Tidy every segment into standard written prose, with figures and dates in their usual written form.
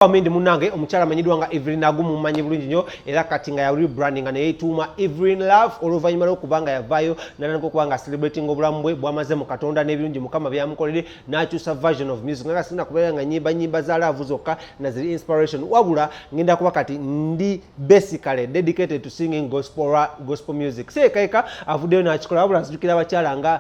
Amindi munange omukyala amanyiddwa nga Evelyn Agu mumanyi bulungi nnyo era kati nga ya rebranding nga neyetuuma Evelyn Love oluvannyuma lw'okubanga yavaayo n'atandika okuba nga celebrating obulamu bwe bwamaze mu Katonda n'ebirungi Mukama byamukolere n'akyusa version of music nga sina kubeera nga nyimba za love zokka na ziri inspiration wabula ngenda kuba kati ndi basically dedicated to singing gospel music seekayika avuddeyo n'akikola wabula nsijukira abakyala nga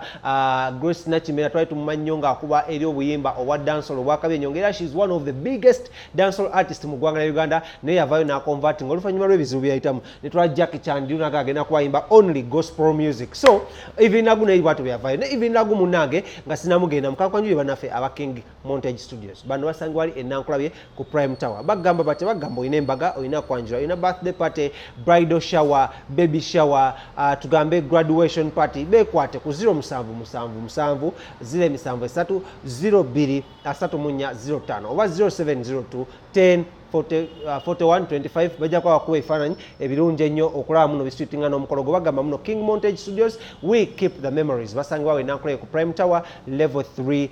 Grace Nakimera twali tumumanyi nnyo ng'akuba eri obuyimba obwa dancehall obwakabenyo ng'era she is one of the biggest dancehall artist mu ggwanga lya Uganda naye yavaayo n'aconverting oluvannyuma lw'ebizibu byayitamu ne twala Jackie Chandiru naga agenda kubayimba only gospel music so Evelyn Agu naye bwatyo byavaayo ne Evelyn Agu munange nga sinamugenda mukakwanjuli bannaffe aba King Montage Studios bano basangibwa wali Ennankula ku Prime Tower bagamba batya bagamba olina embaga olina kwanjula olina birthday party bridal shower baby shower tugambe graduation party bekwate ku 0777 0773 02 30405 oba 0702 10 4125 bajja kwa kuwa ebifaananyi ebirungi ennyo okulaba muno bisuitinga n'omukolo gwe bagamba muno King Montage Studios we keep the memories basangibwa we Ennankula ku Prime Tower level 3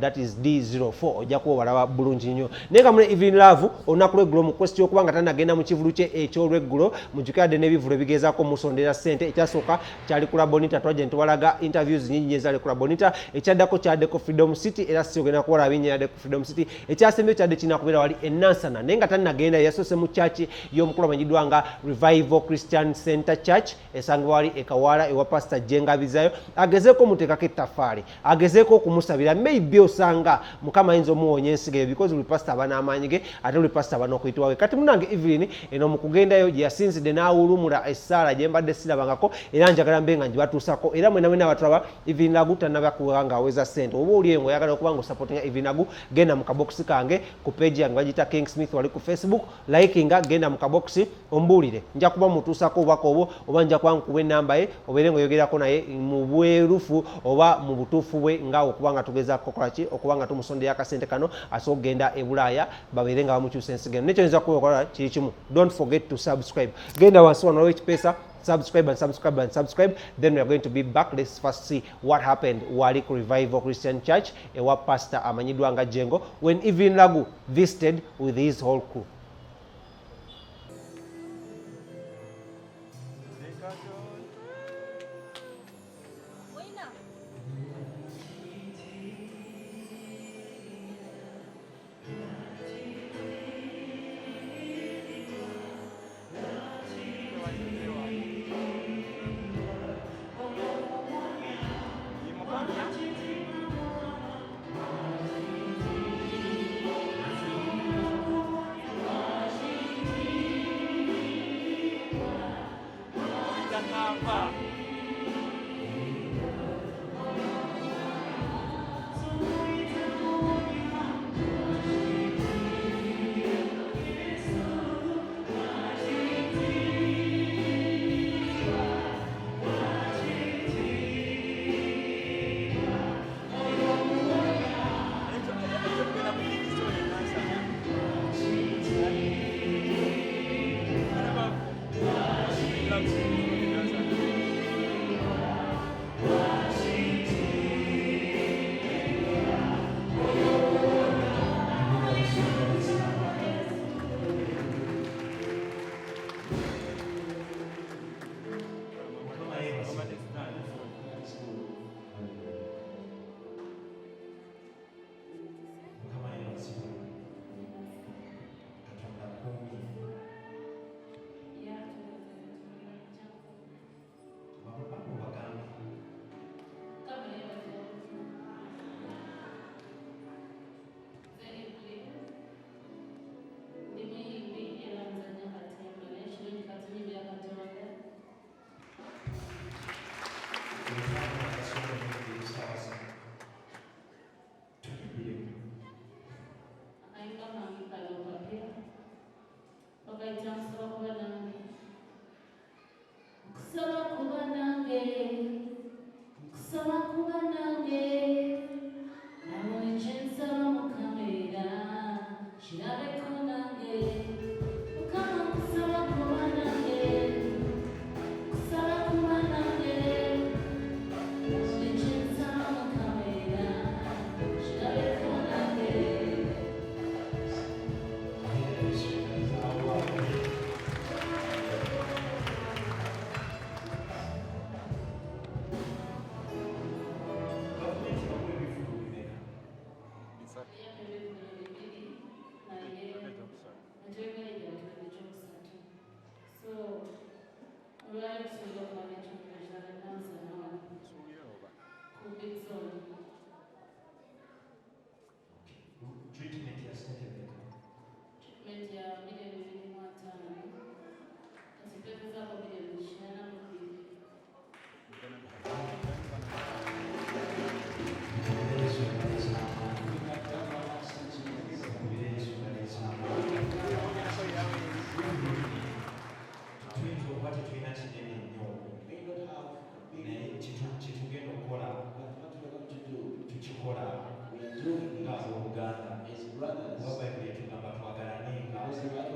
that is D04 ojja kuba balaba bulungi nnyo naye nga mune Evelyn Love olunaku lw'eggulo mu kwesti y'okubanga tanagenda mu kivulu kye eky'olweggulo mujjukirade n'ebivulu ebigezaako musondera ssente ekyasooka kyali ku Labonita twajja ntwalaga interviews nyingi nnyo ezaali ku Labonita ekyaddako kyaddeko Freedom City era si ogenda kuwalaba binnyadde ku Freedom City ekyasembeyo kyadde kirina kubeera wali Nansana naye nga tanagenda yasoose mu church y'omukulu amanyiddwa nga Revival Christian Center Church esangibwa wali ekawala ewa Pastor Jengabizayo agezeeko omuteekako ettaffaali agezeeko okumusabira maybe osanga Mukama ayinza omuwonya ensigo eyo because buli pastor aba n'amaanyi ge ate buli pastor aba n'okuyitibwa we kati munange Evelyn eno mu kugendayo gye yasinzidde n'awulumula essaala gye mbadde sirabangako era njagala mbe nga ngibatuusako era mwena mwena abatulaba Evelyn Agu tannaba kuba nga aweza ssente oba oli eyo ng'oyagala okuba nga osupportinga Evelyn Agu genda mu kabokisi kange ku page yange bagiyita King Smith wali ku Facebook likinga genda mu kabokisi ombuulire nja kuba mutuusako obubaka obwo oba nja kuba nkuwa ennamba ye obeere ng'oyogerako naye mu bwerufu oba mu butuufu bwe nga okuba nga tugezaako kola ki okuba nga tumusondera akasente kano asobola okugenda e Bulaaya babeere nga bamukyusa ensigo eno nekyo nza kukola kiri kimu don't forget to subscribe genda wansi wano w'ekipeesa subscribe and subscribe and subscribe then we are going to be back. Let's first see what happened wali ku Revival Christian Church ewa pastor amanyiddwa nga Jengo when Evelyn Agu visited with his whole crew.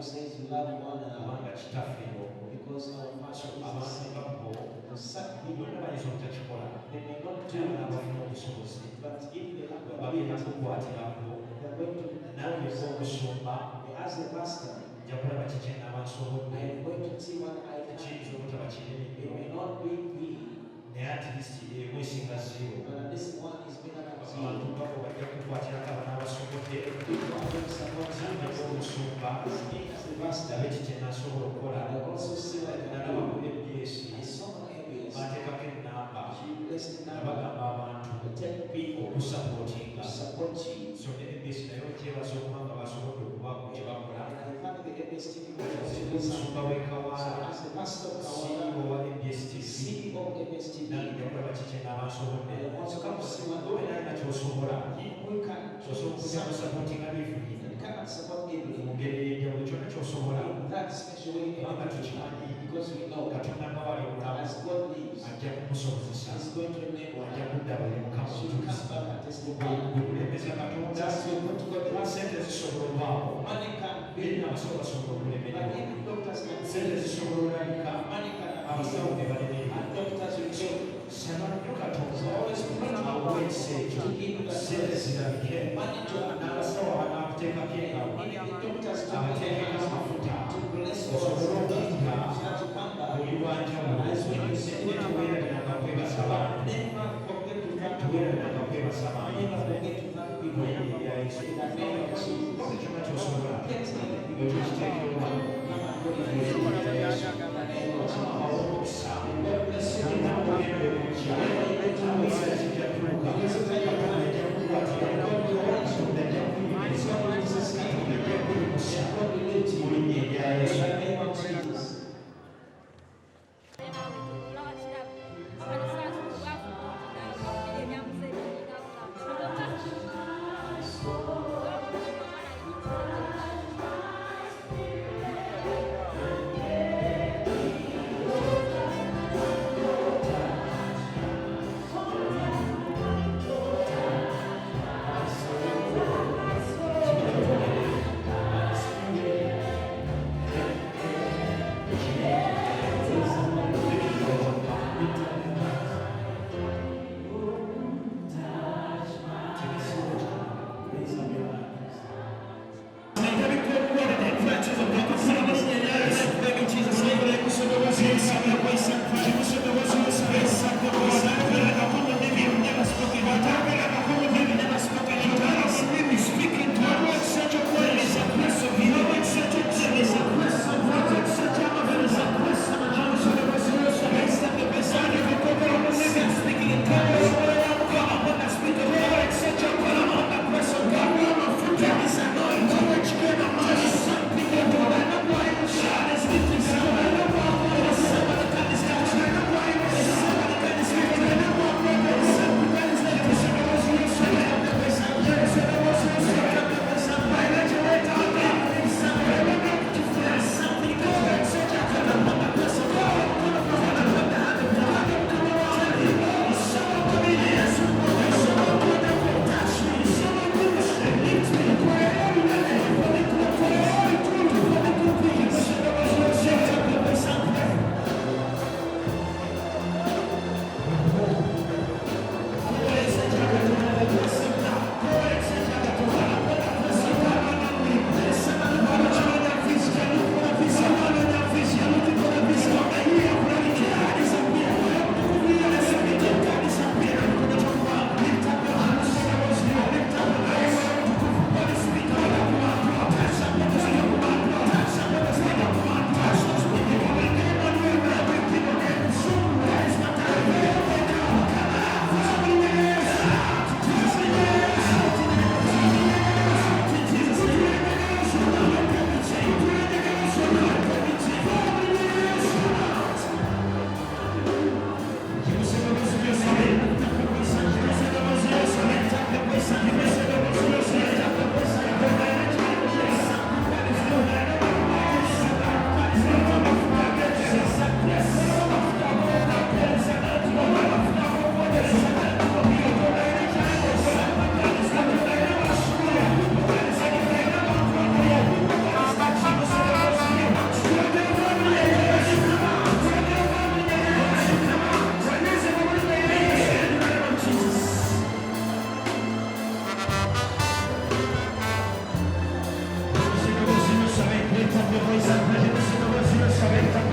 Bible says you love one another. Kubanga kitaffe y'omu. Because our Father is the Abantu same. babo Some people bonna bayinza obutakikola. they may not do Naye it, abafuna obusobozi but if they have the bagenda ability, kukwatirako. they are going to Nange ng'omusumba as a pastor. nja kulaba kiki naaba I nsobodde. am going to see what I can Kiyinza do. obutaba kinene It nnyo. may not be me, Naye at least esinga zero. but this one is bigger than Abantu zero. babo bajja kukwatirako abana abasobodde. People are going to support Nange you ng'omusumba as the pastor. ndabe kiki nasobola okukola. I also see what I can Nalaba do. ku ABS I saw on areas. baateekako ennamba She blessed the number. nabagamba abantu Tell people okusapootinga. to support you. So ne ABS nayo okyebaza okuba nga basobodde okubaako kye bakola. And I thank the ABS TV for Omusumba w'e Kawaala, as the pastor of CEO our wa ABS TV, CEO of ABS TV. nange nja kulaba kiki naaba nsobodde. I want to come to see what Oba nalina ky'osobola. we can Osobola okujja kusapootinga Evelyn and cannot support mu Gabriel ngeri ey'enjawulo kyonna ky'osobola. in that special way Kubanga tukimanyi because we know Katonda nga bali obulamu as God lives, ajja kumusobozesa. He's going to enable Ajja her. kudda buli Mukama She will come omutuuzi. back and testify. Okulembeza Katonda Just we want to go to sente zisobola obaawo. money can Naye be, abasawo basobola but okulemererwa. even doctors can Sente say, zisobola olabika. money can Abasawo ne be, balemererwa. and doctors will say, Saba nnyo Katonda so always pray to awa ekisejjo. to give you Sente that zirabike. money to N'abasawo abanaakuteekako engabo. even the doctors to Abateekeko amafuta. to bless us. Osobola okuyita She had to come back. buli lwanjawulo. Naye teweerabiranga kwebasa bantu. Never forget to thank people. Teweerabiranga kwebasa bantu. Never forget to thank people. Mu linnya erya Yesu. In the name of Jesus. Kola kyonna ky'osobola. Get them. Okikiteekeddwa. Come and pray for you. In the name of Jesus. Mukama awa omukisa. God bless you. Olina okugenda okujja. Abaana kijja kutuuka. Katonda ajja kukukwatira. Katonda ajja kukuyimiriza. Katonda ajja kukuyimusa. Mu linnya erya In Yesu. the name of Jesus. Thank you. Lift your voice and praise Him. Listen to what you're saying.